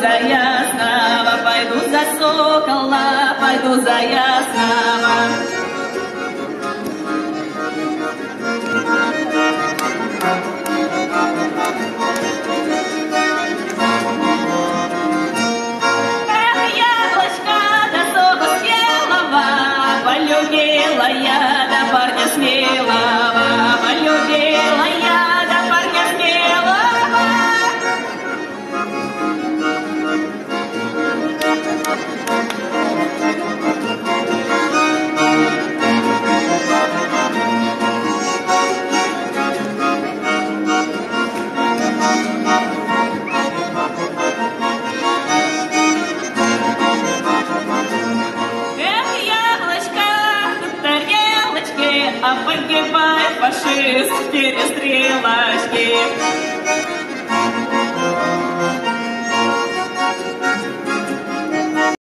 за ясного, пойду за сокола, пойду за ясного. Полюбила я до парня смелого, полюбила я до парня смелого. А погибает фашист в перестрелочке.